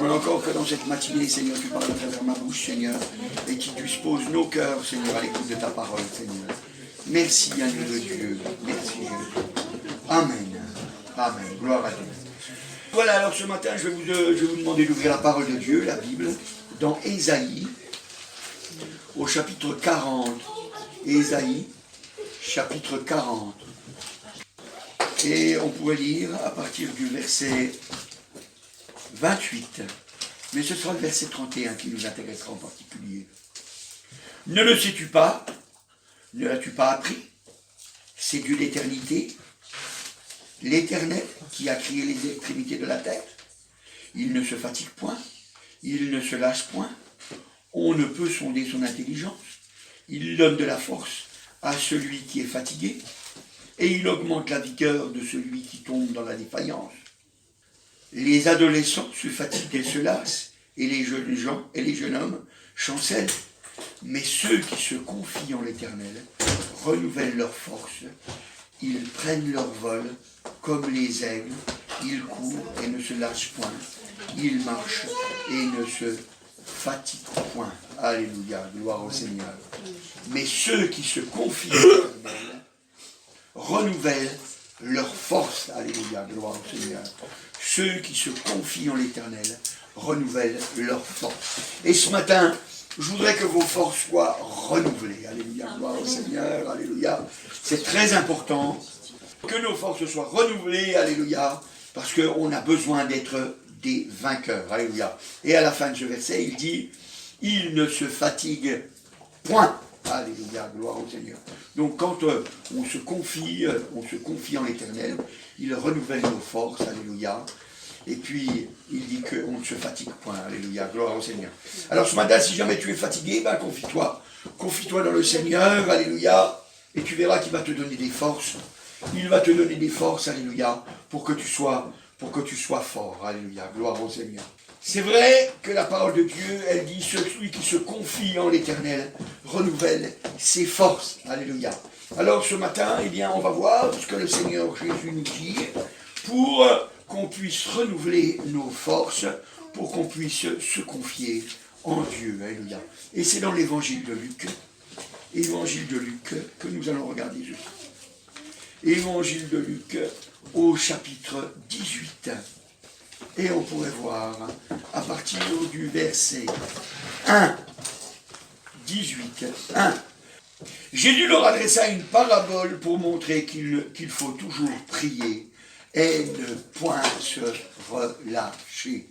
J'aimerais encore que dans cette matinée, Seigneur, tu parles à travers ma bouche, Seigneur, et qu'il dispose nos cœurs, Seigneur, à l'écoute de ta parole, Seigneur. Merci, agneau de Dieu. Merci, Jésus. Amen. Amen. Gloire à Dieu. Voilà, alors ce matin, je vais vous demander d'ouvrir la parole de Dieu, la Bible, dans Ésaïe, au chapitre 40. Ésaïe, chapitre 40. Et on pourrait lire à partir du verset 28. Mais ce sera le verset 31 qui nous intéressera en particulier. Ne le sais-tu pas? Ne l'as-tu pas appris? C'est Dieu d'éternité, l'Éternel qui a créé les extrémités de la terre. Il ne se fatigue point, il ne se lâche point. On ne peut sonder son intelligence. Il donne de la force à celui qui est fatigué, et il augmente la vigueur de celui qui tombe dans la défaillance. Les adolescents se fatiguent et se lassent, et les jeunes gens et les jeunes hommes chancellent. Mais ceux qui se confient en l'Éternel renouvellent leur force. Ils prennent leur vol comme les aigles. Ils courent et ne se lâchent point. Ils marchent et ne se fatiguent point. Alléluia, gloire au Seigneur. Mais ceux qui se confient en l'Éternel renouvellent leur force. Alléluia, gloire au Seigneur. Ceux qui se confient en l'Éternel renouvellent leur force. Et ce matin, je voudrais que vos forces soient renouvelées. Alléluia, gloire au Seigneur, alléluia. C'est très important que nos forces soient renouvelées, alléluia, parce qu'on a besoin d'être des vainqueurs, alléluia. Et à la fin de ce verset, il dit, il ne se fatigue point. Alléluia, gloire au Seigneur. Donc quand on se confie en l'Éternel, il renouvelle nos forces, alléluia. Et puis, il dit qu'on ne se fatigue point. Alléluia, gloire au Seigneur. Alors ce matin, si jamais tu es fatigué, ben confie-toi. Confie-toi dans le Seigneur, alléluia. Et tu verras qu'il va te donner des forces. Il va te donner des forces, alléluia, pour que tu sois fort. Alléluia, gloire au Seigneur. C'est vrai que la parole de Dieu, elle dit, celui qui se confie en l'Éternel renouvelle ses forces. Alléluia. Alors ce matin, eh bien, on va voir ce que le Seigneur Jésus nous dit pour qu'on puisse renouveler nos forces, pour qu'on puisse se confier en Dieu. Alléluia. Et c'est dans l'évangile de Luc, que nous allons regarder ceci. Évangile de Luc au chapitre 18. Et on pourrait voir à partir du verset 1, 18, 1. Jésus leur adressa une parabole pour montrer qu'il faut toujours prier et ne point se relâcher.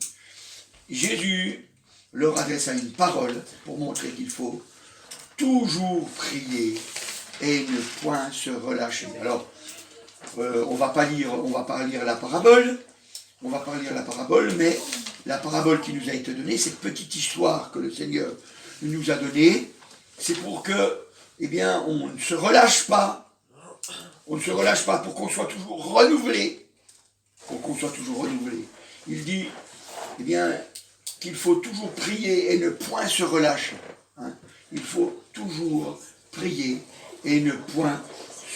Jésus leur adressa une parole pour montrer qu'il faut toujours prier et ne point se relâcher. Alors, on va pas lire la parabole, mais la parabole qui nous a été donnée, cette petite histoire que le Seigneur nous a donnée, c'est pour que, eh bien, on ne se relâche pas. On ne se relâche pas pour qu'on soit toujours renouvelé. Il dit, eh bien, qu'il faut toujours prier et ne point se relâcher. Hein. Il faut toujours prier et ne point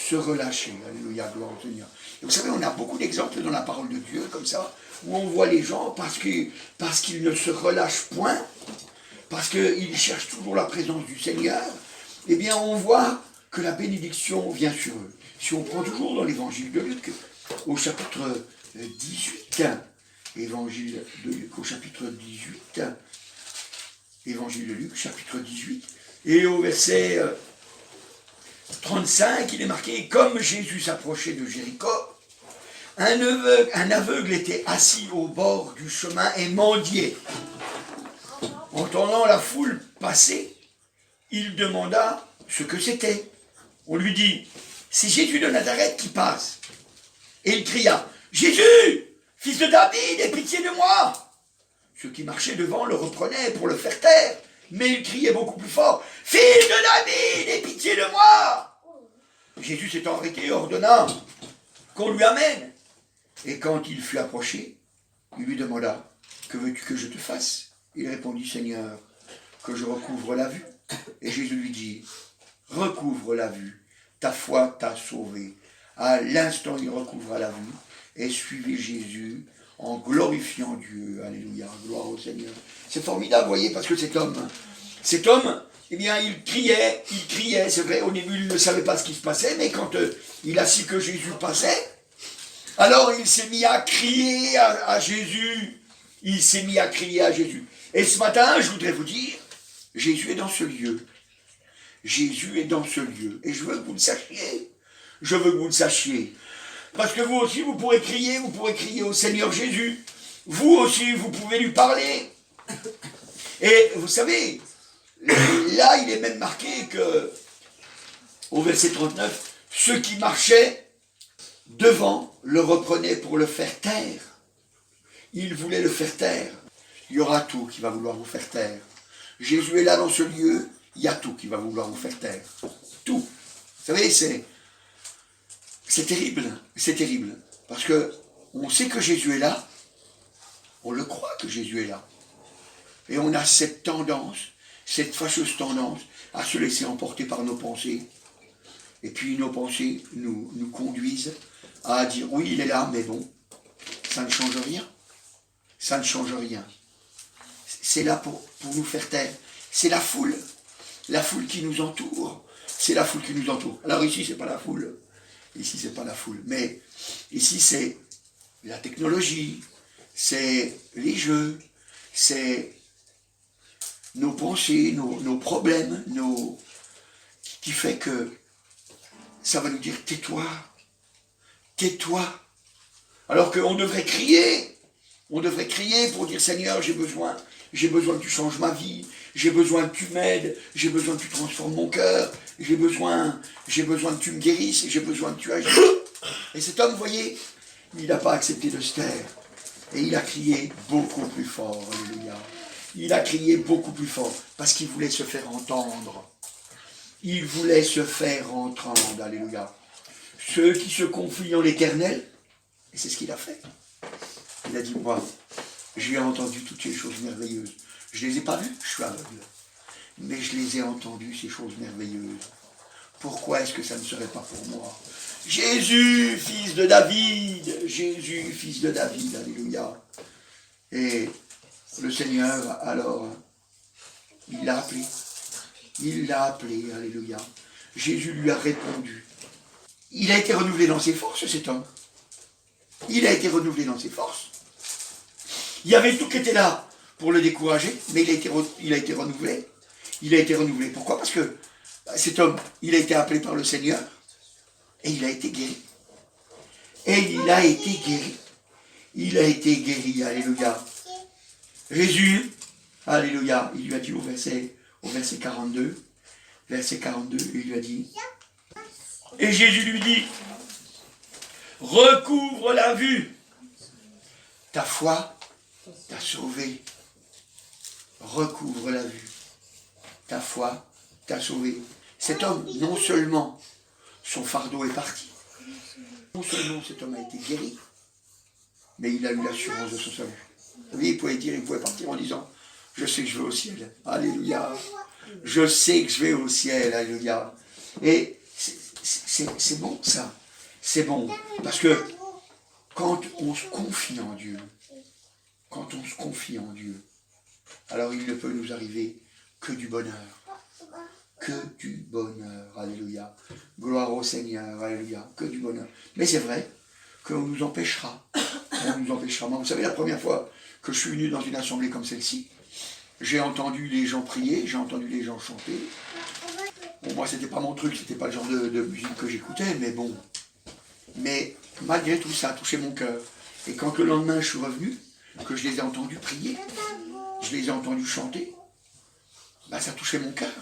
se relâcher. Alléluia, gloire au Seigneur. Et vous savez, on a beaucoup d'exemples dans la parole de Dieu, comme ça, où on voit les gens, parce qu'ils ne se relâchent point, parce qu'ils cherchent toujours la présence du Seigneur, eh bien, on voit que la bénédiction vient sur eux. Si on prend toujours dans l'évangile de Luc, au chapitre 18, évangile de Luc, au chapitre 18, évangile de Luc, chapitre 18, et au verset 35, il est marqué, comme Jésus s'approchait de Jéricho, un aveugle était assis au bord du chemin et mendiait. Entendant la foule passer, il demanda ce que c'était. On lui dit, c'est Jésus de Nazareth qui passe. Et il cria, Jésus, fils de David, aie pitié de moi. Ceux qui marchaient devant le reprenaient pour le faire taire, mais il criait beaucoup plus fort, fils de David, aie pitié de moi. Jésus s'étant arrêté, ordonna qu'on lui amène. Et quand il fut approché, il lui demanda, que veux-tu que je te fasse? Il répondit, Seigneur, que je recouvre la vue. Et Jésus lui dit, recouvre la vue, ta foi t'a sauvé. À l'instant, il recouvra la vue et suivit Jésus en glorifiant Dieu. Alléluia, gloire au Seigneur. C'est formidable, vous voyez, parce que cet homme, eh bien, il criait, c'est vrai, au début, il ne savait pas ce qui se passait, mais quand il a su que Jésus passait, alors il s'est mis à crier à Jésus. Il s'est mis à crier à Jésus. Et ce matin, je voudrais vous dire, Jésus est dans ce lieu. Jésus est dans ce lieu. Et je veux que vous le sachiez. Je veux que vous le sachiez. Parce que vous aussi, vous pourrez crier au Seigneur Jésus. Vous aussi, vous pouvez lui parler. Et vous savez, là, il est même marqué que, au verset 39, ceux qui marchaient devant le reprenaient pour le faire taire. Ils voulaient le faire taire. Il y aura tout qui va vouloir vous faire taire. Jésus est là dans ce lieu, il y a tout qui va vouloir vous faire taire. Tout. Vous savez, c'est terrible. C'est terrible. Parce que on sait que Jésus est là. On le croit que Jésus est là. Et on a cette tendance, cette fâcheuse tendance à se laisser emporter par nos pensées. Et puis nos pensées nous conduisent à dire oui, il est là, mais bon, ça ne change rien. Ça ne change rien. C'est là pour nous faire taire. C'est la foule qui nous entoure. C'est la foule qui nous entoure. Alors ici, c'est pas la foule. Ici, c'est pas la foule. Mais ici, c'est la technologie, c'est les jeux, c'est nos pensées, nos problèmes, qui fait que ça va nous dire tais-toi, tais-toi. Alors qu'on devrait crier. On devrait crier pour dire Seigneur, j'ai besoin que tu changes ma vie, j'ai besoin que tu m'aides, j'ai besoin que tu transformes mon cœur, j'ai besoin que tu me guérisses, j'ai besoin que tu agisses. Et cet homme, vous voyez, il n'a pas accepté de se taire. Et il a crié beaucoup plus fort, alléluia. Il a crié beaucoup plus fort, parce qu'il voulait se faire entendre. Il voulait se faire entendre, alléluia. Ceux qui se confient en l'Éternel, et c'est ce qu'il a fait. Il a dit, moi, j'ai entendu toutes ces choses merveilleuses. Je ne les ai pas vues, je suis aveugle. Mais je les ai entendues, ces choses merveilleuses. Pourquoi est-ce que ça ne serait pas pour moi? Jésus, fils de David, Jésus, fils de David, alléluia. Et le Seigneur, alors, il l'a appelé. Il l'a appelé, alléluia. Jésus lui a répondu. Il a été renouvelé dans ses forces, cet homme. Il a été renouvelé dans ses forces. Il y avait tout qui était là pour le décourager, mais il a été renouvelé. Il a été renouvelé. Pourquoi? Parce que cet homme, il a été appelé par le Seigneur et il a été guéri. Et il a été guéri. Il a été guéri, alléluia. Jésus, alléluia, il lui a dit au verset 42, il lui a dit, et Jésus lui dit, recouvre la vue, ta foi t'a sauvé. Recouvre la vue, ta foi t'a sauvé. Cet homme, non seulement son fardeau est parti, non seulement cet homme a été guéri, mais il a eu l'assurance de son salut. Vous voyez, il pouvait partir en disant, je sais que je vais au ciel, alléluia, je sais que je vais au ciel, alléluia. Et c'est bon ça, c'est bon, parce que quand on se confie en Dieu, alors il ne peut nous arriver que du bonheur. Que du bonheur, alléluia. Gloire au Seigneur, alléluia, que du bonheur. Mais c'est vrai qu'on nous empêchera. Moi, vous savez, la première fois que je suis venu dans une assemblée comme celle-ci, j'ai entendu les gens prier, j'ai entendu les gens chanter. Bon, moi, c'était pas mon truc, c'était pas le genre de musique que j'écoutais, mais bon. Mais malgré tout, ça a touché mon cœur. Et quand le lendemain, je suis revenu, que je les ai entendus prier, je les ai entendus chanter, bah, ça touchait mon cœur.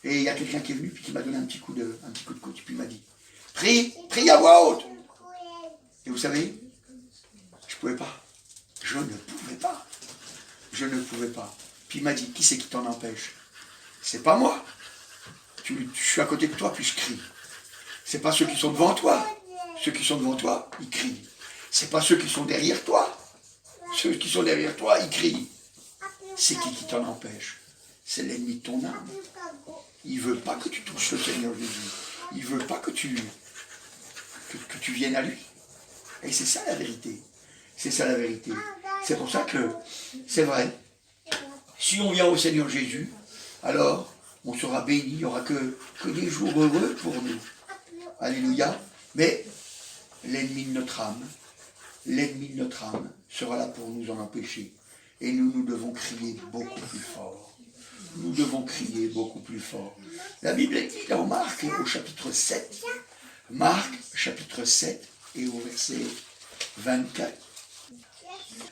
Et il y a quelqu'un qui est venu, puis qui m'a donné un petit coup de coude, puis il m'a dit, prie à voix haute. Et vous savez, je ne pouvais pas. Je ne pouvais pas. Puis il m'a dit, qui c'est qui t'en empêche? C'est pas moi. Je suis à côté de toi, puis je crie. C'est pas ceux qui sont devant toi. Ceux qui sont devant toi, ils crient. C'est pas ceux qui sont derrière toi. Ceux qui sont derrière toi, ils crient. C'est qui t'en empêche? C'est l'ennemi de ton âme. Il ne veut pas que tu touches le Seigneur Jésus. Il ne veut pas que tu viennes à lui. Et c'est ça la vérité. C'est ça la vérité. C'est pour ça que, c'est vrai, si on vient au Seigneur Jésus, alors on sera béni, il n'y aura que des jours heureux pour nous. Alléluia. Mais l'ennemi de notre âme sera là pour nous en empêcher. Et nous devons crier beaucoup plus fort. Nous devons crier beaucoup plus fort. La Bible dit dans Marc au chapitre 7, Marc chapitre 7 et au verset 24.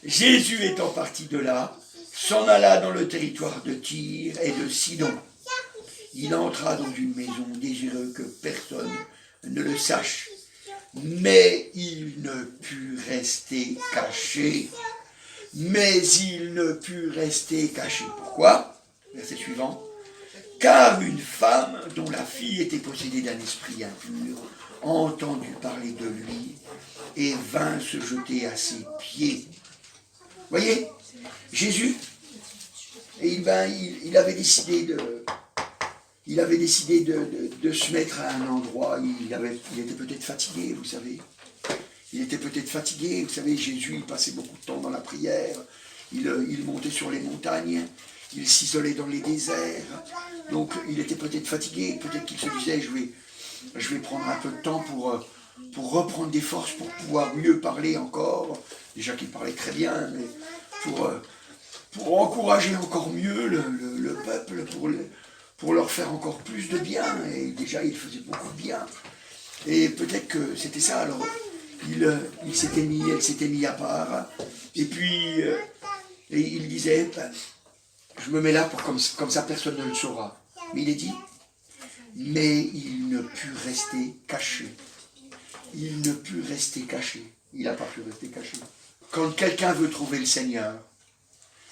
Jésus étant parti de là, s'en alla dans le territoire de Tyr et de Sidon. Il entra dans une maison désireux que personne ne le sache, mais il ne put rester caché. Pourquoi? Verset suivant. Car une femme dont la fille était possédée d'un esprit impur entendit parler de lui et vint se jeter à ses pieds. Voyez, Jésus, il avait décidé de se mettre à un endroit. Il était peut-être fatigué, vous savez. Jésus, il passait beaucoup de temps dans la prière. Il montait sur les montagnes. Il s'isolait dans les déserts. Donc, il était peut-être fatigué. Peut-être qu'il se disait, je vais prendre un peu de temps pour reprendre des forces, pour pouvoir mieux parler encore. Déjà qu'il parlait très bien, mais pour encourager encore mieux le peuple, pour leur faire encore plus de bien. Et déjà, il faisait beaucoup de bien. Et peut-être que c'était ça. Alors, elle s'était mis à part. Et puis, et il disait, je me mets là pour comme ça, personne ne le saura. Mais il est dit, mais il ne put rester caché. Il n'a pas pu rester caché. Quand quelqu'un veut trouver le Seigneur,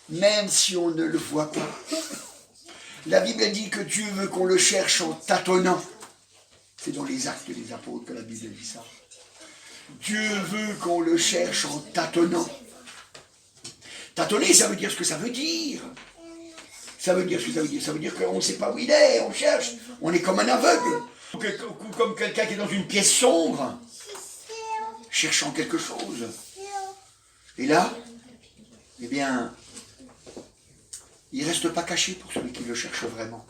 même si on ne le voit pas, la Bible dit que Dieu veut qu'on le cherche en tâtonnant. C'est dans les Actes des Apôtres que la Bible dit ça. Dieu veut qu'on le cherche en tâtonnant. Tâtonner, ça veut dire ce que ça veut dire. Ça veut dire qu'on ne sait pas où il est, on cherche. On est comme un aveugle. Ou comme quelqu'un qui est dans une pièce sombre, cherchant quelque chose. Et là, eh bien, il ne reste pas caché pour celui qui le cherche vraiment.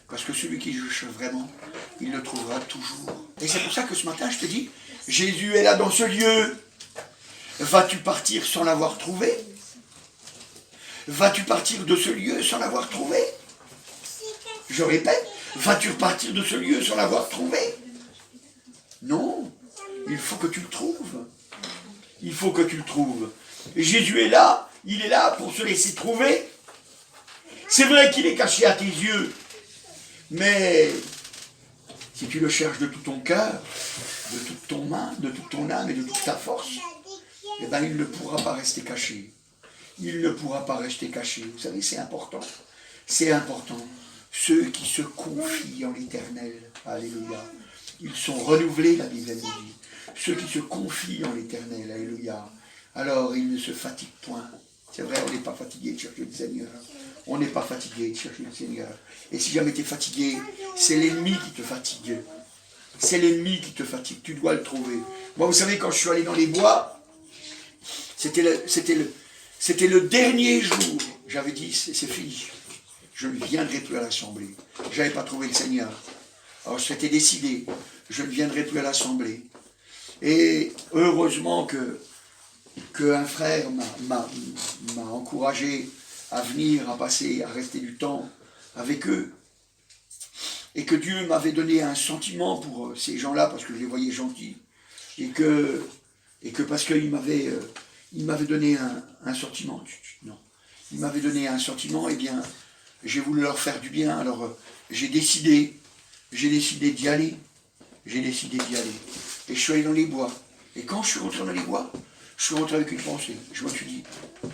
Parce que celui qui le cherche vraiment, il le trouvera toujours. Et c'est pour ça que ce matin, je te dis, Jésus est là dans ce lieu. Vas-tu partir sans l'avoir trouvé? Vas-tu partir de ce lieu sans l'avoir trouvé? Je répète, vas-tu repartir de ce lieu sans l'avoir trouvé? Non, il faut que tu le trouves. Il faut que tu le trouves. Et Jésus est là, il est là pour se laisser trouver. C'est vrai qu'il est caché à tes yeux, mais si tu le cherches de tout ton cœur, de toute ton main, de toute ton âme et de toute ta force, eh bien il ne pourra pas rester caché. Il ne pourra pas rester caché. Vous savez, c'est important. C'est important. Ceux qui se confient en l'Éternel, alléluia, ils sont renouvelés, la Bible nous dit. Ceux qui se confient en l'Éternel, alléluia, alors ils ne se fatiguent point. C'est vrai, on n'est pas fatigué de chercher le Seigneur. On n'est pas fatigué de chercher le Seigneur. Et si jamais tu es fatigué, c'est l'ennemi qui te fatigue. C'est l'ennemi qui te fatigue. Tu dois le trouver. Moi, vous savez, quand je suis allé dans les bois, c'était le dernier jour. J'avais dit, c'est fini. Je ne viendrai plus à l'assemblée. Je n'avais pas trouvé le Seigneur. Alors, c'était décidé. Je ne viendrai plus à l'assemblée. Et heureusement qu'un frère m'a encouragé à venir, à rester du temps avec eux. Et que Dieu m'avait donné un sentiment pour ces gens-là, parce que je les voyais gentils. Et que parce qu'il m'avait donné un sentiment. Non. Il m'avait donné un sentiment, eh bien, j'ai voulu leur faire du bien. Alors, j'ai décidé d'y aller. Et je suis allé dans les bois. Et quand je suis rentré dans les bois, je suis rentré avec une pensée. Je me suis dit,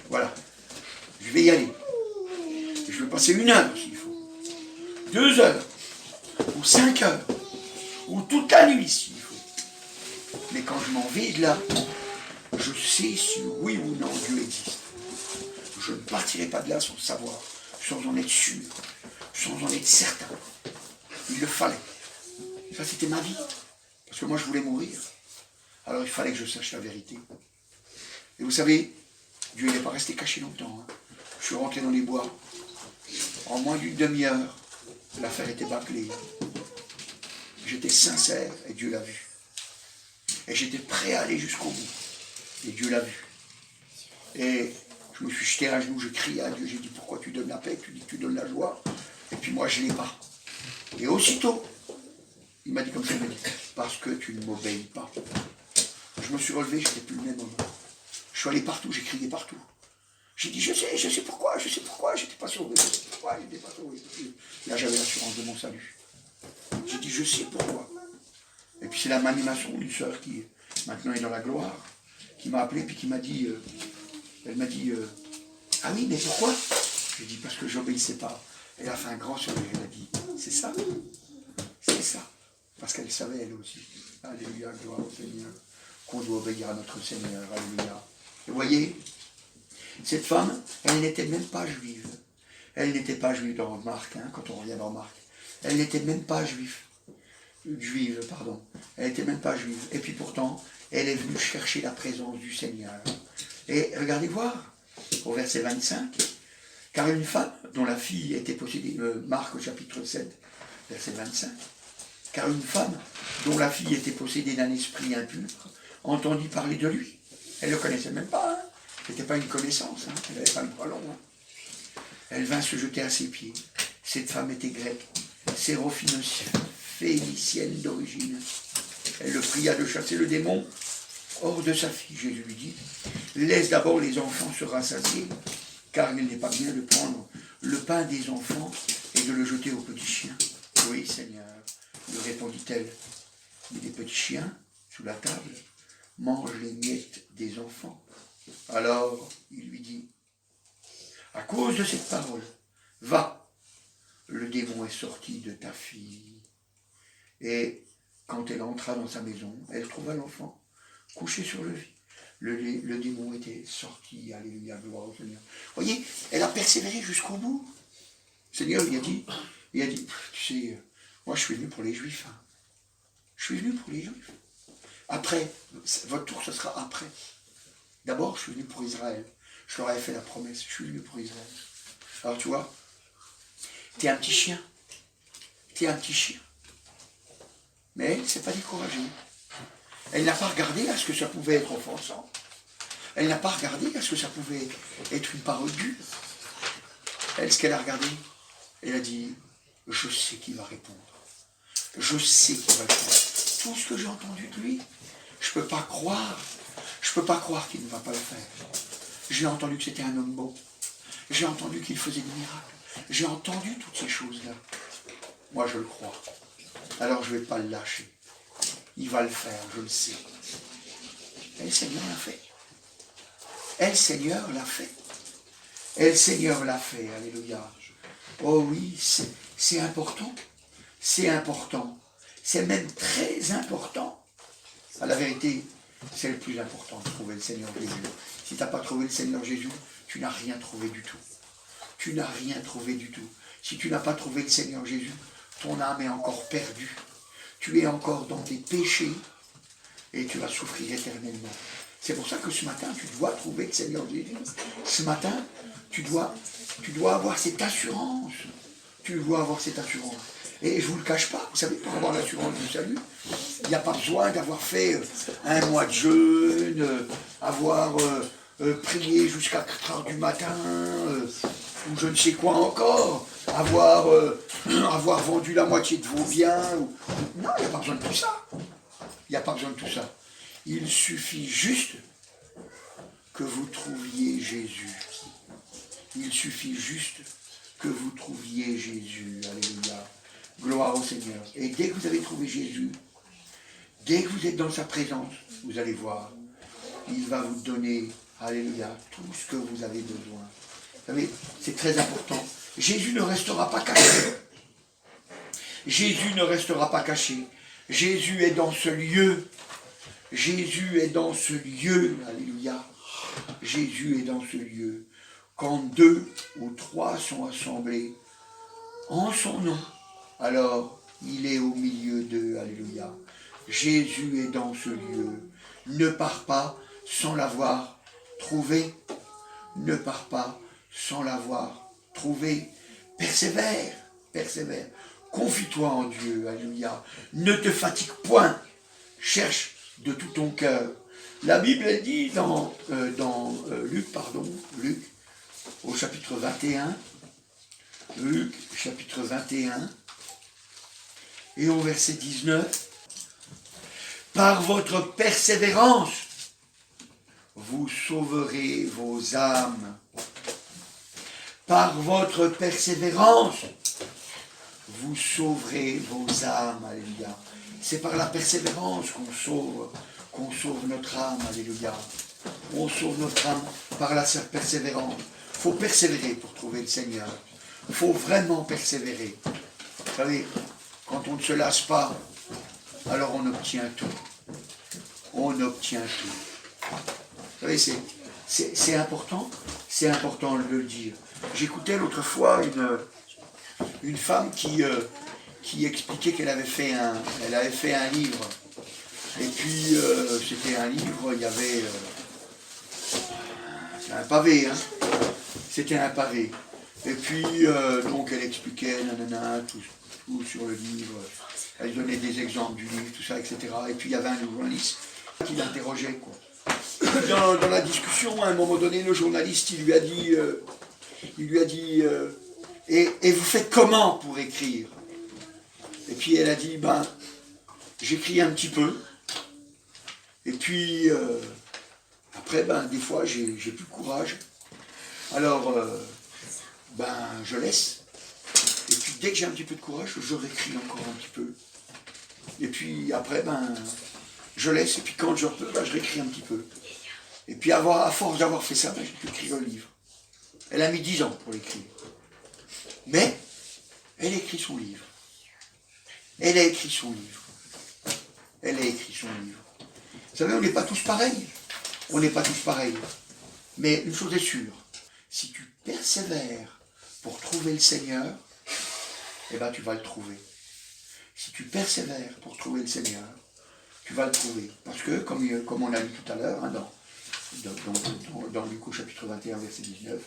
voilà, je vais y aller. Et je vais passer 1 heure s'il faut. 2 heures. Ou 5 heures. Ou toute la nuit s'il faut. Mais quand je m'en vais de là, je sais si oui ou non Dieu existe. Je ne partirai pas de là sans savoir, sans en être sûr, sans en être certain. Il le fallait. Ça, c'était ma vie. Parce que moi, je voulais mourir. Alors, il fallait que je sache la vérité. Et vous savez, Dieu n'est pas resté caché longtemps. Hein. Je suis rentré dans les bois. En moins d'une demi-heure, l'affaire était bâclée. J'étais sincère et Dieu l'a vu. Et j'étais prêt à aller jusqu'au bout. Et Dieu l'a vu. Et je me suis jeté à genoux, j'ai crié à Dieu, j'ai dit pourquoi tu donnes la paix, tu dis que tu donnes la joie. Et puis moi je ne l'ai pas. Et aussitôt, il m'a dit comme ça, il m'a dit, parce que tu ne m'obéis pas. Je me suis relevé, je n'étais plus le même homme. Je suis allé partout, j'ai crié partout. J'ai dit, je sais pourquoi, j'étais pas sauvé. Pourquoi j'étais pas sauvé. Là j'avais l'assurance de mon salut. J'ai dit, je sais pourquoi. Et puis c'est la maman, une sœur qui maintenant est dans la gloire, qui m'a appelé, puis qui m'a dit, elle m'a dit, ah oui, mais pourquoi? J'ai dit, parce que j'obéissais pas. Elle a fait un grand sourire, elle a dit, c'est ça, parce qu'elle savait elle aussi. Alléluia, gloire au Seigneur, qu'on doit obéir à notre Seigneur, alléluia. Et vous voyez, cette femme, elle n'était même pas juive. Elle n'était pas juive dans Marc, hein, quand on revient dans Marc. Elle n'était même pas juive, pardon. Elle n'était même pas juive. Et puis pourtant, elle est venue chercher la présence du Seigneur. Et regardez voir, au verset 25, car une femme dont la fille était possédée, Marc au chapitre 7, verset 25, car une femme dont la fille était possédée d'un esprit impur, entendit parler de lui. Elle ne le connaissait même pas, hein. C'était pas une connaissance, hein. Elle n'avait pas le bras long. Hein. Elle vint se jeter à ses pieds. Cette femme était grecque, sérophénicienne d'origine. Elle le pria de chasser le démon hors de sa fille. Jésus lui dit, laisse d'abord les enfants se rassasier, car il n'est pas bien de prendre le pain des enfants et de le jeter aux petits chiens. Oui, Seigneur, lui répondit-elle, mais les petits chiens, sous la table, mangent les miettes des enfants. Alors, il lui dit, à cause de cette parole, va, le démon est sorti de ta fille. Et quand elle entra dans sa maison, elle trouva l'enfant couché sur le lit. Le démon était sorti, alléluia, gloire au Seigneur. Vous voyez, elle a persévéré jusqu'au bout. Le Seigneur lui a dit, tu sais, moi je suis venu pour les Juifs. Hein. Je suis venu pour les Juifs. Après, votre tour, ce sera après. D'abord, je suis venu pour Israël. Je leur avais fait la promesse, je suis venu pour Israël. Alors tu vois, t'es un petit chien. T'es un petit chien. Mais elle ne s'est pas découragée. Elle n'a pas regardé à ce que ça pouvait être offensant. Elle n'a pas regardé à ce que ça pouvait être une parole dure. Elle, ce qu'elle a regardé, elle a dit, je sais qui va répondre. Je sais qui va répondre. Tout ce que j'ai entendu de lui, je ne peux pas croire. Je ne peux pas croire qu'il ne va pas le faire. J'ai entendu que c'était un homme beau. J'ai entendu qu'il faisait des miracles. J'ai entendu toutes ces choses-là. Moi, je le crois. Alors, je ne vais pas le lâcher. Il va le faire, je le sais. Et le Seigneur l'a fait. Et le Seigneur l'a fait. Et le Seigneur l'a fait, alléluia. Oh oui, c'est important. C'est important. C'est même très important. À la vérité, c'est le plus important de trouver le Seigneur Jésus. Si tu n'as pas trouvé le Seigneur Jésus, tu n'as rien trouvé du tout. Tu n'as rien trouvé du tout. Si tu n'as pas trouvé le Seigneur Jésus, ton âme est encore perdue. Tu es encore dans tes péchés et tu vas souffrir éternellement. C'est pour ça que ce matin, tu dois trouver le Seigneur Jésus. Ce matin, tu dois avoir cette assurance. Tu dois avoir cette assurance. Et je ne vous le cache pas, vous savez, pour avoir l'assurance du salut, il n'y a pas besoin d'avoir fait un mois de jeûne, avoir prié jusqu'à 4 heures du matin, ou je ne sais quoi encore, avoir vendu la moitié de vos biens. Non, il n'y a pas besoin de tout ça. Il n'y a pas besoin de tout ça. Il suffit juste que vous trouviez Jésus. Il suffit juste que vous trouviez Jésus. Alléluia. Gloire au Seigneur. Et dès que vous avez trouvé Jésus, dès que vous êtes dans sa présence, vous allez voir, il va vous donner, alléluia, tout ce que vous avez besoin. Vous savez, c'est très important. Jésus ne restera pas caché. Jésus ne restera pas caché. Jésus est dans ce lieu. Jésus est dans ce lieu. Alléluia. Jésus est dans ce lieu. Quand 2 ou 3 sont assemblés en son nom, alors il est au milieu d'eux. Alléluia. Jésus est dans ce lieu. Ne pars pas sans l'avoir trouvé. Ne pars pas sans l'avoir trouvé. Persévère, persévère. Confie-toi en Dieu, alléluia. Ne te fatigue point. Cherche de tout ton cœur. La Bible elle dit dans Luc, au chapitre 21, Luc, chapitre 21, et au verset 19, par votre persévérance, vous sauverez vos âmes. Par votre persévérance, vous sauverez vos âmes, alléluia. C'est par la persévérance qu'on sauve notre âme, alléluia. On sauve notre âme par la persévérance. Il faut persévérer pour trouver le Seigneur. Il faut vraiment persévérer. Vous savez, quand on ne se lasse pas, alors on obtient tout. On obtient tout. Vous savez, c'est important de le dire. J'écoutais l'autre fois une femme qui expliquait qu'elle avait fait un livre. Et puis, c'était un livre, il y avait... c'est un pavé, hein. C'était un pavé. Et puis, donc, elle expliquait, nanana, tout sur le livre. Elle donnait des exemples du livre, tout ça, etc. Et puis, il y avait un journaliste qui l'interrogeait, quoi. Dans la discussion, à un moment donné, le journaliste, il lui a dit, et vous faites comment pour écrire? Et puis elle a dit, j'écris un petit peu. Et puis, après, des fois, j'ai plus de courage. Alors, je laisse. Et puis, dès que j'ai un petit peu de courage, je réécris encore un petit peu. Et puis, après, je laisse. Et puis, quand je peux, je réécris un petit peu. Et puis, à force d'avoir fait ça, j'ai pu écrire le livre. Elle a mis 10 ans pour l'écrire. Mais, elle écrit son livre. Elle a écrit son livre. Elle a écrit son livre. Vous savez, on n'est pas tous pareils. On n'est pas tous pareils. Mais une chose est sûre, si tu persévères pour trouver le Seigneur, tu vas le trouver. Si tu persévères pour trouver le Seigneur, tu vas le trouver. Parce que, comme on l'a dit tout à l'heure, dans Luc au chapitre 21, verset 19,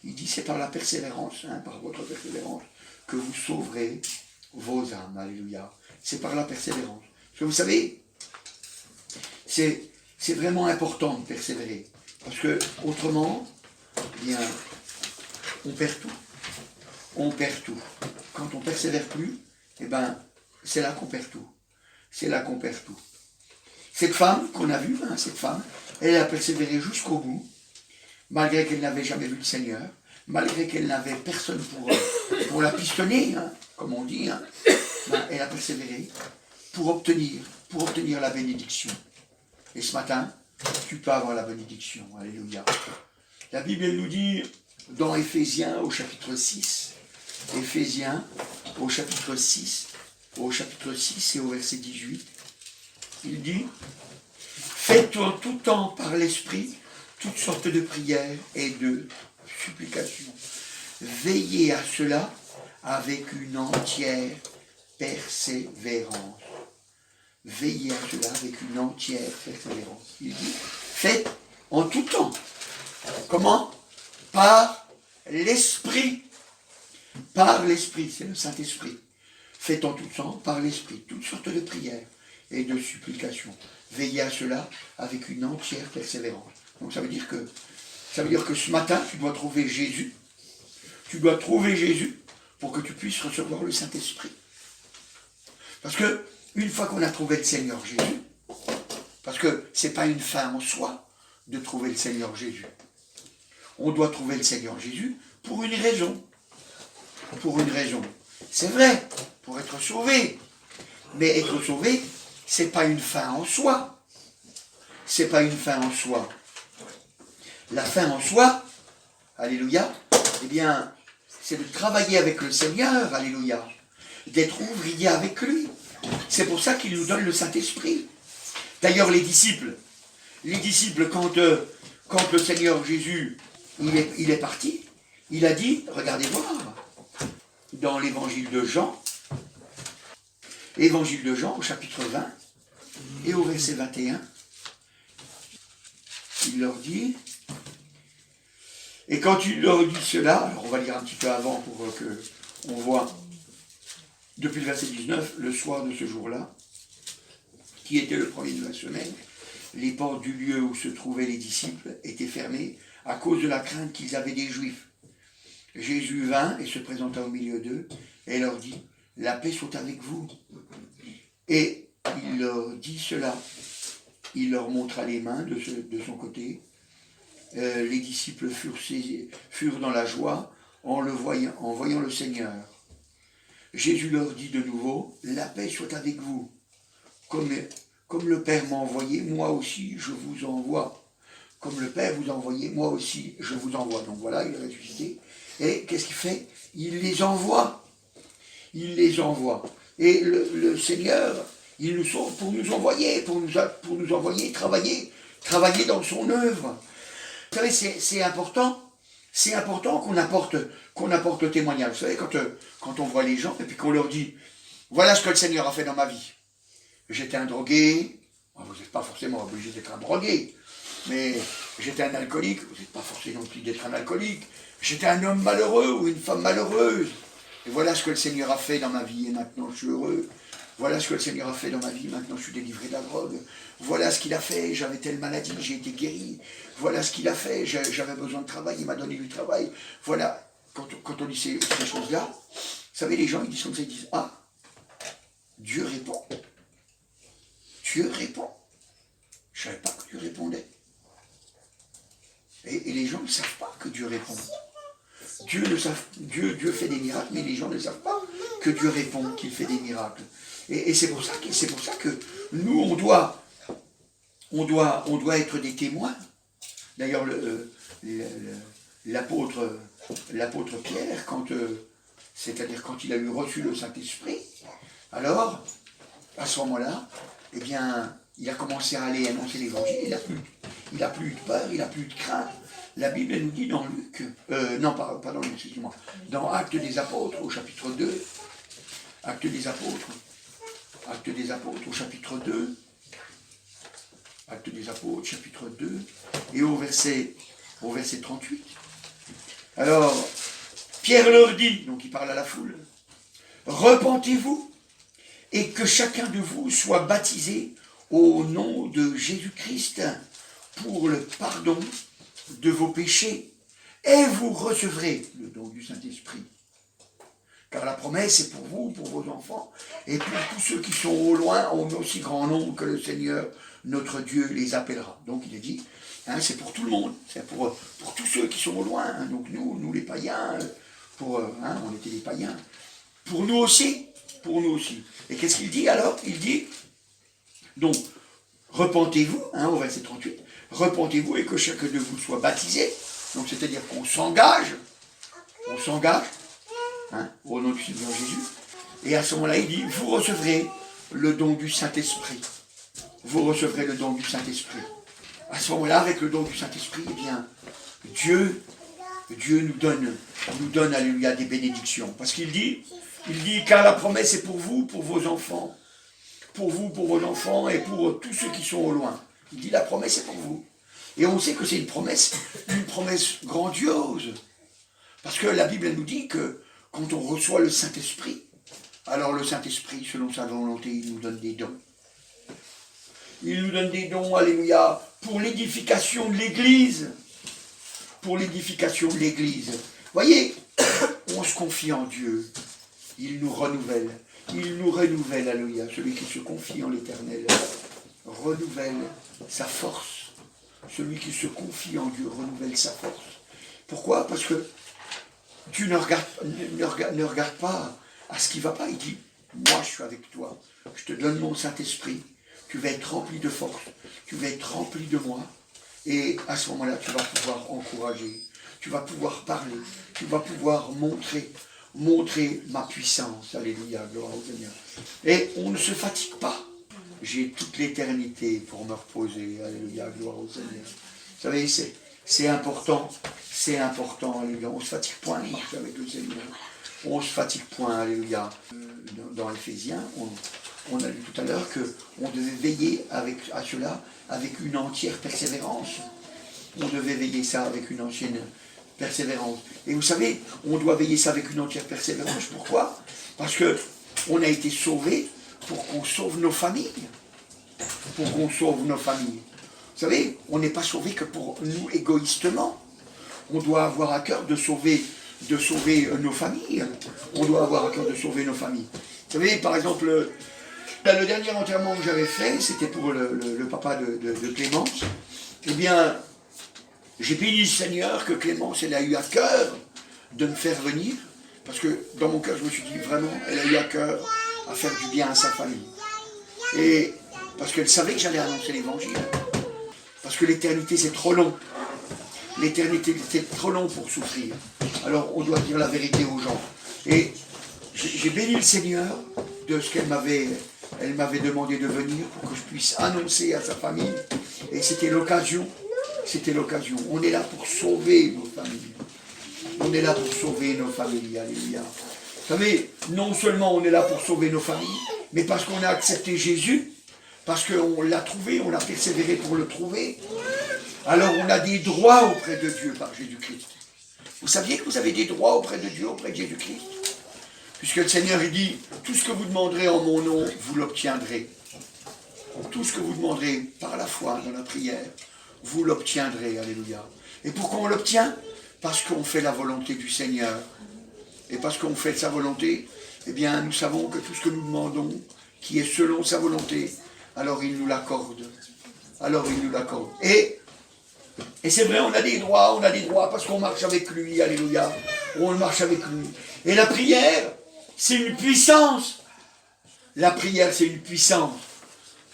il dit, c'est par la persévérance, par votre persévérance, que vous sauverez vos âmes. Alléluia. C'est par la persévérance. Parce que vous savez, c'est vraiment important de persévérer. Parce que, autrement, on perd tout. On perd tout. Quand on ne persévère plus, c'est là qu'on perd tout. C'est là qu'on perd tout. Cette femme qu'on a vue, elle a persévéré jusqu'au bout, malgré qu'elle n'avait jamais vu le Seigneur, malgré qu'elle n'avait personne pour la pistonner, comme on dit, elle a persévéré pour obtenir la bénédiction. Et ce matin, tu peux avoir la bénédiction. Alléluia. La Bible elle nous dit dans Éphésiens au chapitre 6, Éphésiens au chapitre 6 et au verset 18, il dit, faites en tout temps par l'Esprit toutes sortes de prières et de supplications. Veillez à cela avec une entière persévérance. Veillez à cela avec une entière persévérance. Il dit, faites en tout temps. Comment? Par l'Esprit. Par l'Esprit, c'est le Saint-Esprit. Faites en tout temps, par l'Esprit, toutes sortes de prières et de supplications. Veillez à cela avec une entière persévérance. Donc ça veut dire que ce matin, tu dois trouver Jésus. Tu dois trouver Jésus pour que tu puisses recevoir le Saint-Esprit. Parce que une fois qu'on a trouvé le Seigneur Jésus, parce que ce n'est pas une fin en soi de trouver le Seigneur Jésus. On doit trouver le Seigneur Jésus pour une raison. Pour une raison. C'est vrai, pour être sauvé. Mais être sauvé, ce n'est pas une fin en soi. Ce n'est pas une fin en soi. La fin en soi, alléluia, c'est de travailler avec le Seigneur, alléluia. D'être ouvrier avec lui. C'est pour ça qu'il nous donne le Saint-Esprit. D'ailleurs, les disciples, quand le Seigneur Jésus, il est parti, il a dit, regardez voir, dans l'évangile de Jean au chapitre 20 et au verset 21, il leur dit, Et quand il leur dit cela, alors on va lire un petit peu avant pour qu'on voit, depuis le verset 19, le soir de ce jour-là, qui était le premier de la semaine, les portes du lieu où se trouvaient les disciples étaient fermées à cause de la crainte qu'ils avaient des Juifs. Jésus vint et se présenta au milieu d'eux et leur dit, la paix soit avec vous. Et il leur dit cela. Il leur montra les mains de son côté. Les disciples furent dans la joie en voyant le Seigneur. Jésus leur dit de nouveau, la paix soit avec vous. Comme le Père m'a envoyé, moi aussi je vous envoie. Comme le Père vous a envoyé, moi aussi je vous envoie. Donc voilà, il est ressuscité. Et qu'est-ce qu'il fait? Il les envoie. Il les envoie. Et le Seigneur, il nous sauve pour nous envoyer, pour nous envoyer travailler dans son œuvre. Vous savez, c'est important qu'on apporte le témoignage. Vous savez, quand on voit les gens et puis qu'on leur dit, voilà ce que le Seigneur a fait dans ma vie. J'étais un drogué, vous n'êtes pas forcément obligé d'être un drogué, mais j'étais un alcoolique, vous n'êtes pas forcé non plus d'être un alcoolique. J'étais un homme malheureux ou une femme malheureuse. Et voilà ce que le Seigneur a fait dans ma vie et maintenant je suis heureux. Voilà ce que le Seigneur a fait dans ma vie, maintenant je suis délivré de la drogue. Voilà ce qu'il a fait, j'avais telle maladie, j'ai été guéri. Voilà ce qu'il a fait, j'avais besoin de travail, il m'a donné du travail. Voilà, quand on dit ces choses-là, vous savez, les gens ils disent comme ça, ils disent, ah, Dieu répond. Dieu répond. Je ne savais pas que Dieu répondait. Et les gens ne savent pas que Dieu répond. Dieu fait des miracles, mais les gens ne savent pas que Dieu répond, qu'il fait des miracles. Et c'est pour ça que nous, on doit être des témoins. D'ailleurs, l'apôtre Pierre, c'est-à-dire quand il a eu reçu le Saint-Esprit, alors, à ce moment-là, eh bien, il a commencé à aller annoncer l'évangile, il n'a plus de peur, il n'a plus de crainte. La Bible nous dit dans Luc, non, pas dans Luc, excusez-moi, dans Actes des Apôtres, au chapitre 2, Actes des Apôtres au chapitre 2, Actes des Apôtres, chapitre 2, et au verset 38. Alors, Pierre leur dit, donc il parle à la foule, repentez-vous et que chacun de vous soit baptisé au nom de Jésus-Christ pour le pardon de vos péchés, et vous recevrez le don du Saint-Esprit. Car la promesse est pour vous, pour vos enfants, et pour tous ceux qui sont au loin, en aussi grand nombre que le Seigneur, notre Dieu, les appellera. Donc il est dit, c'est pour tout le monde, c'est pour tous ceux qui sont au loin. Donc nous les païens, on était des païens. Pour nous aussi. Et qu'est-ce qu'il dit alors? Il dit, donc, repentez-vous, au verset 38, repentez-vous et que chacun de vous soit baptisé. Donc c'est-à-dire qu'on s'engage, au nom du Seigneur Jésus. Et à ce moment-là, il dit, vous recevrez le don du Saint-Esprit. Vous recevrez le don du Saint-Esprit. À ce moment-là, avec le don du Saint-Esprit, eh bien, Dieu nous donne, alléluia, des bénédictions. Parce qu'il dit, car la promesse est pour vous, pour vos enfants. Pour vous, pour vos enfants et pour tous ceux qui sont au loin. Il dit, la promesse est pour vous. Et on sait que c'est une promesse grandiose. Parce que la Bible elle nous dit que quand on reçoit le Saint-Esprit, alors le Saint-Esprit, selon sa volonté, il nous donne des dons. Il nous donne des dons, alléluia, pour l'édification de l'Église. Pour l'édification de l'Église. Voyez, on se confie en Dieu. Il nous renouvelle. Il nous renouvelle, alléluia. Celui qui se confie en l'Éternel renouvelle sa force. Celui qui se confie en Dieu renouvelle sa force. Pourquoi? Parce que Dieu ne regarde pas à ce qui ne va pas. Il dit, moi je suis avec toi. Je te donne mon Saint-Esprit. Tu vas être rempli de force. Tu vas être rempli de moi. Et à ce moment-là, tu vas pouvoir encourager. Tu vas pouvoir parler. Tu vas pouvoir montrer ma puissance. Alléluia, gloire au Seigneur. Et on ne se fatigue pas. J'ai toute l'éternité pour me reposer. Alléluia, gloire au Seigneur. Vous savez, c'est important, alléluia. On ne se fatigue point, on marche avec le Seigneur. On ne se fatigue point, alléluia. Dans Éphésiens, on a lu tout à l'heure qu'on devait veiller à cela avec une entière persévérance. On devait veiller ça avec une Persévérance. Et vous savez, on doit veiller ça avec une entière persévérance. Pourquoi? Parce que on a été sauvés pour qu'on sauve nos familles. Pour qu'on sauve nos familles. Vous savez, on n'est pas sauvé que pour nous égoïstement. On doit avoir à cœur de sauver nos familles. On doit avoir à cœur de sauver nos familles. Vous savez, par exemple, le dernier enterrement que j'avais fait, c'était pour le papa de Clémence. Eh bien, j'ai béni le Seigneur que Clémence, elle a eu à cœur de me faire venir. Parce que dans mon cœur, je me suis dit, vraiment, elle a eu à cœur à faire du bien à sa famille. Et parce qu'elle savait que j'allais annoncer l'évangile. Parce que l'éternité, c'est trop long. L'éternité, c'est trop long pour souffrir. Alors, on doit dire la vérité aux gens. Et j'ai béni le Seigneur de ce qu'elle m'avait demandé de venir pour que je puisse annoncer à sa famille. Et c'était l'occasion. C'était l'occasion. On est là pour sauver nos familles. On est là pour sauver nos familles. Alléluia. Vous savez, non seulement on est là pour sauver nos familles, mais parce qu'on a accepté Jésus, parce qu'on l'a trouvé, on a persévéré pour le trouver, alors on a des droits auprès de Dieu par Jésus-Christ. Vous saviez que vous avez des droits auprès de Dieu, auprès de Jésus-Christ? Puisque le Seigneur, il dit, tout ce que vous demanderez en mon nom, vous l'obtiendrez. Tout ce que vous demanderez par la foi, dans la prière, vous l'obtiendrez. Alléluia. Et pourquoi on l'obtient? Parce qu'on fait la volonté du Seigneur. Et parce qu'on fait sa volonté, eh bien, nous savons que tout ce que nous demandons, qui est selon sa volonté, alors il nous l'accorde. Alors il nous l'accorde. Et c'est vrai, on a des droits parce qu'on marche avec lui, alléluia. On marche avec lui. Et la prière, c'est une puissance. La prière, c'est une puissance.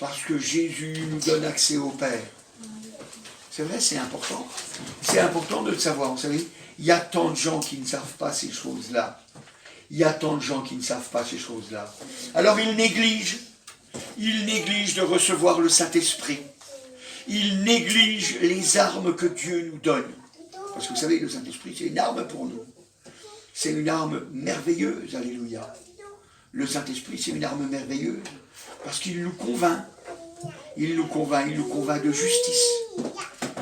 Parce que Jésus nous donne accès au Père. C'est vrai, c'est important. C'est important de le savoir, vous savez. Il y a tant de gens qui ne savent pas ces choses-là. Il y a tant de gens qui ne savent pas ces choses-là. Alors ils négligent de recevoir le Saint-Esprit. Ils négligent les armes que Dieu nous donne. Parce que vous savez, le Saint-Esprit, c'est une arme pour nous. C'est une arme merveilleuse, alléluia. Le Saint-Esprit, c'est une arme merveilleuse. Parce qu'il nous convainc. Il nous convainc de justice.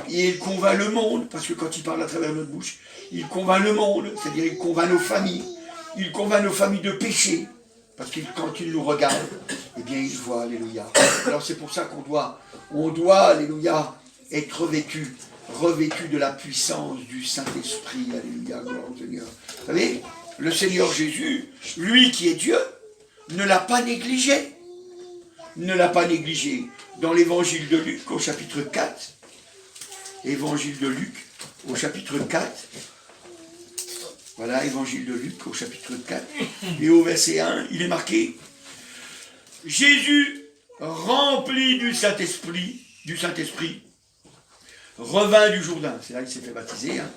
Et il convainc le monde, parce que quand il parle à travers notre bouche, il convainc le monde, c'est-à-dire il convainc nos familles. Il convainc nos familles de péché. Parce que quand il nous regarde, eh bien il voit, alléluia. Alors c'est pour ça qu'on doit, alléluia, être revêtu de la puissance du Saint-Esprit, alléluia, gloire au Seigneur. Vous savez, le Seigneur Jésus, lui qui est Dieu, ne l'a pas négligé. Ne l'a pas négligé. Dans l'évangile de Luc, au chapitre 4, évangile de Luc, au chapitre 4, voilà, évangile de Luc, au chapitre 4, et au verset 1, il est marqué, Jésus, rempli du Saint-Esprit, revint du Jourdain, c'est là qu'il s'est fait baptiser, hein,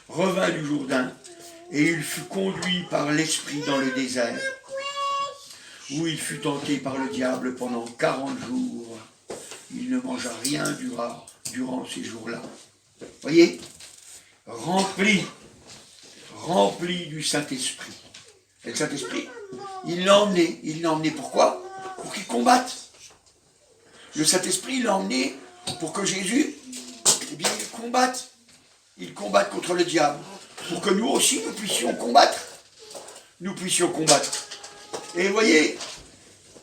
revint du Jourdain, et il fut conduit par l'Esprit dans le désert, où il fut tenté par le diable pendant 40 jours. Il ne mangea rien durant ces jours-là. Voyez, rempli du Saint-Esprit. Et le Saint-Esprit, il l'a emmené. Il l'a emmené pourquoi? Pour qu'il combatte. Le Saint-Esprit, il l'a emmené pour que Jésus, eh bien, il combatte. Il combatte contre le diable. Pour que nous aussi, nous puissions combattre. Nous puissions combattre. Et vous voyez,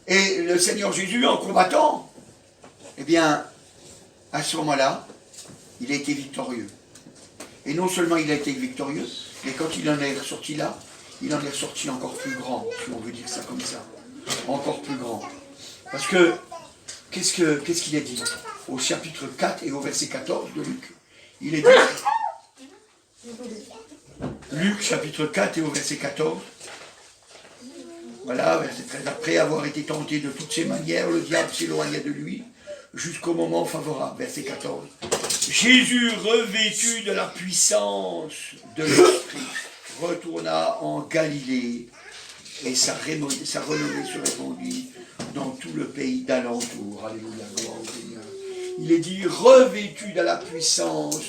et le Seigneur Jésus, en combattant, eh bien, à ce moment-là, il a été victorieux. Et non seulement il a été victorieux, mais quand il en est ressorti là, il en est ressorti encore plus grand, si on veut dire ça comme ça. Encore plus grand. Parce que, qu'est-ce qu'il a dit? Au chapitre 4 et au verset 14 de Luc, il est dit, Luc, chapitre 4 et au verset 14, voilà, verset 13, après avoir été tenté de toutes ses manières, le diable s'éloigna de lui, jusqu'au moment favorable, verset 14. Jésus, revêtu de la puissance de l'Esprit, retourna en Galilée, et sa renommée se répandit dans tout le pays d'alentour. Alléluia, gloire au Seigneur. Il est dit, revêtu de la puissance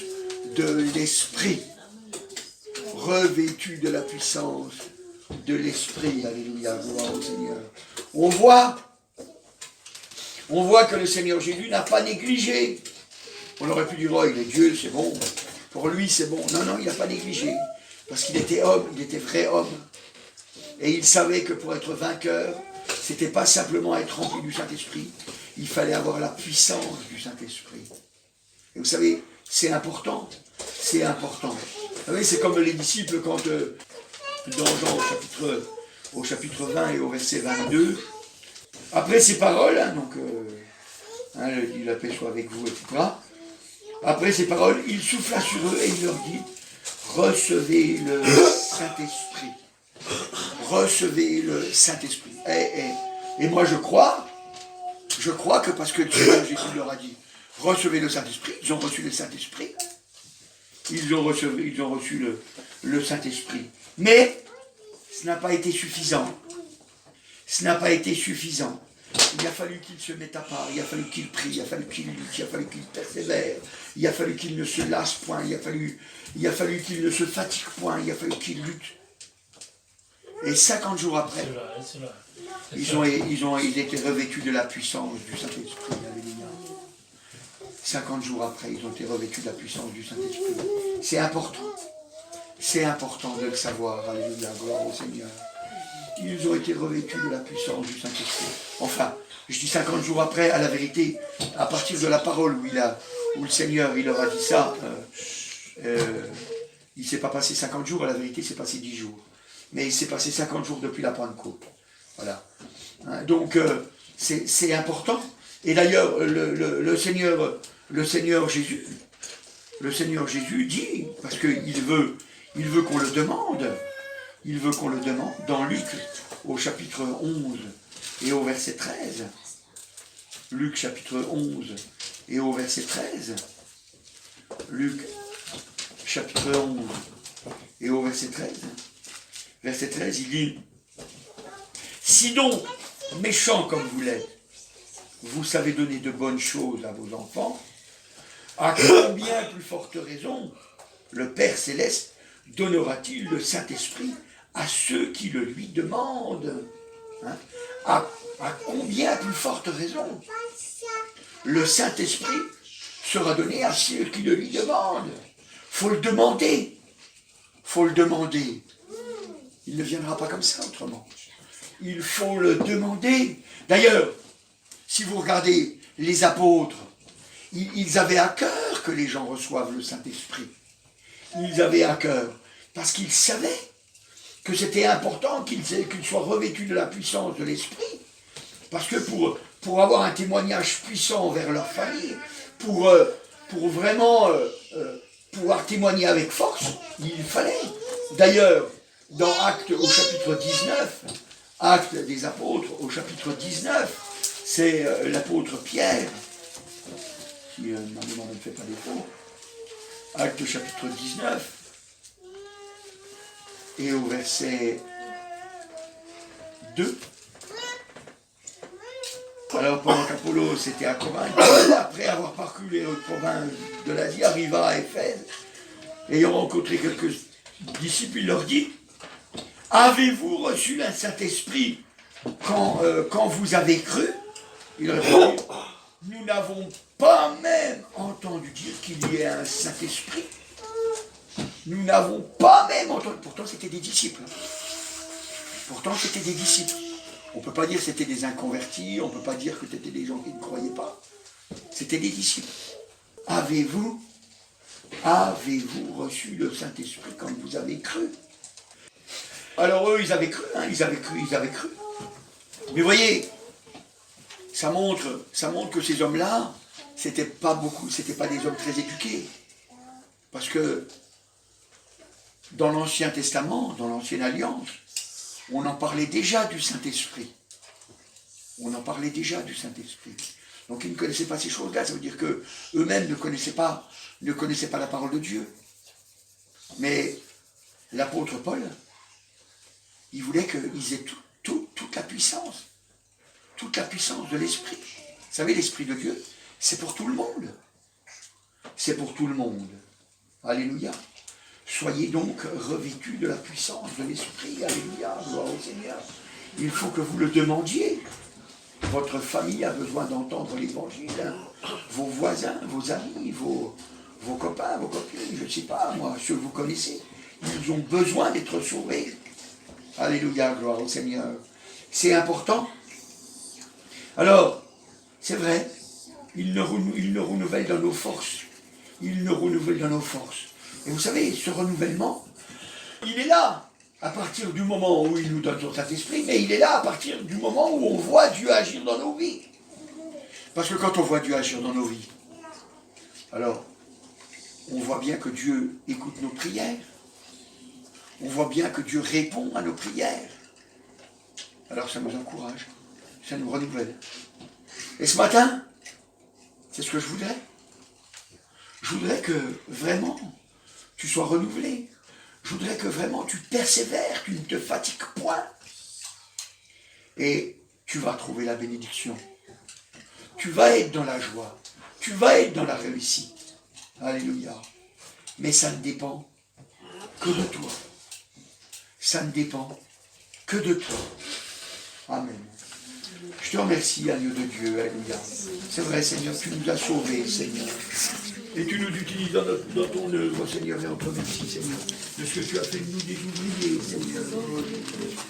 de l'Esprit. Revêtu de la puissance de l'Esprit. Alléluia, gloire au Seigneur. On voit que le Seigneur Jésus n'a pas négligé. On aurait pu dire, oh, il est Dieu, c'est bon. Pour lui, c'est bon. Non, non, il n'a pas négligé. Parce qu'il était homme, il était vrai homme. Et il savait que pour être vainqueur, c'était pas simplement être rempli du Saint-Esprit, il fallait avoir la puissance du Saint-Esprit. Et vous savez, c'est important. C'est important. Vous savez, c'est comme les disciples quand, dans Jean au chapitre 20 et au verset 22, après ces paroles, il la paix soit avec vous, etc. Après ces paroles, il souffla sur eux et il leur dit, recevez le Saint-Esprit. Recevez le Saint-Esprit. Et moi je crois que parce que Jésus leur a dit, recevez le Saint-Esprit, ils ont reçu le Saint-Esprit. Ils ont reçu le Saint-Esprit. Mais ce n'a pas été suffisant. Ce n'a pas été suffisant. Il a fallu qu'il se mette à part, il a fallu qu'il prie, il a fallu qu'il lutte, il a fallu qu'il persévère, il a fallu qu'il ne se lasse point, il a fallu qu'il ne se fatigue point, il a fallu qu'il lutte. Et 50 jours après, ils étaient revêtus de la puissance du Saint-Esprit. Alléluia. 50 jours après, ils ont été revêtus de la puissance du Saint-Esprit. C'est important. C'est important de le savoir. Alléluia, gloire au Seigneur. Ils ont été revêtus de la puissance du Saint-Esprit. Enfin, je dis 50 jours après, à la vérité, à partir de la parole où le Seigneur il leur a dit ça, il ne s'est pas passé 50 jours, à la vérité, il s'est passé 10 jours. Mais il s'est passé 50 jours depuis la Pentecôte. Voilà. Donc, c'est important. Et d'ailleurs, le Seigneur Jésus dit, parce qu'il veut qu'on le demande, dans Luc, au chapitre 11 et au verset 13. Luc, chapitre 11 et au verset 13. Luc, chapitre 11 et au verset 13. Verset 13, il dit, « Si donc, méchants comme vous l'êtes, vous savez donner de bonnes choses à vos enfants, à combien plus forte raison le Père Céleste donnera-t-il le Saint-Esprit à ceux qui le lui demandent » à combien plus forte raison le Saint-Esprit sera donné à ceux qui le lui demandent. Faut le demander. Faut le demander. Il ne viendra pas comme ça autrement. Il faut le demander. D'ailleurs, si vous regardez les apôtres, ils avaient à cœur que les gens reçoivent le Saint-Esprit. Ils avaient à cœur, parce qu'ils savaient que c'était important qu'ils soient revêtus de la puissance de l'Esprit. Parce que pour avoir un témoignage puissant envers leur famille, pour vraiment pouvoir témoigner avec force, il fallait. D'ailleurs, dans Actes au chapitre 19, Actes des apôtres au chapitre 19, c'est l'apôtre Pierre, si ma mémoire ne me fait pas défaut, Actes chapitre 19, et au verset 2. Alors pendant qu'Apollos était à Corinthe, après avoir parcouru les autres provinces de l'Asie, arriva à Éphèse, ayant rencontré quelques disciples, il leur dit, avez-vous reçu le Saint-Esprit quand vous avez cru? Il répondit, nous n'avons pas même entendu dire qu'il y ait un Saint-Esprit. Nous n'avons pas même entendu. Pourtant, c'était des disciples. Pourtant, c'était des disciples. On ne peut pas dire que c'était des inconvertis, on ne peut pas dire que c'était des gens qui ne croyaient pas. C'était des disciples. Avez-vous reçu le Saint-Esprit quand vous avez cru? Alors eux, ils avaient cru, ils avaient cru. Mais voyez, ça montre que ces hommes-là, c'était pas des hommes très éduqués. Parce que dans l'Ancien Testament, dans l'Ancienne Alliance, on en parlait déjà du Saint-Esprit. Donc ils ne connaissaient pas ces choses-là, ça veut dire qu'eux-mêmes ne connaissaient pas la parole de Dieu. Mais l'apôtre Paul, il voulait qu'ils aient toute la puissance de l'Esprit. Vous savez, l'Esprit de Dieu, c'est pour tout le monde. C'est pour tout le monde. Alléluia. Soyez donc revêtus de la puissance de l'Esprit. Alléluia. Gloire au Seigneur. Il faut que vous le demandiez. Votre famille a besoin d'entendre l'Évangile. Vos voisins, vos amis, vos vos copains, vos copines, je ne sais pas, moi, ceux que vous connaissez, ils ont besoin d'être sauvés. Alléluia, gloire au Seigneur. C'est important. Alors, c'est vrai, il nous renouvelle dans nos forces. Il nous renouvelle dans nos forces. Et vous savez, ce renouvellement, il est là à partir du moment où il nous donne son Saint-Esprit, mais il est là à partir du moment où on voit Dieu agir dans nos vies. Parce que quand on voit Dieu agir dans nos vies, alors, on voit bien que Dieu écoute nos prières. On voit bien que Dieu répond à nos prières. Alors ça nous encourage, ça nous renouvelle. Et ce matin, c'est ce que je voudrais. Je voudrais que vraiment tu sois renouvelé. Je voudrais que vraiment tu persévères, tu ne te fatigues point. Et tu vas trouver la bénédiction. Tu vas être dans la joie. Tu vas être dans la réussite. Alléluia. Mais ça ne dépend que de toi. Ça ne dépend que de toi. Amen. Je te remercie, agneau de Dieu. Alléluia. C'est vrai, Seigneur, tu nous as sauvés, Seigneur. Et tu nous utilises dans ton œuvre, Seigneur. Et on te remercie, Seigneur, de ce que tu as fait de nous des ouvriers, Seigneur.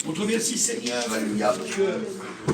On te remercie, Seigneur. Alléluia, parce que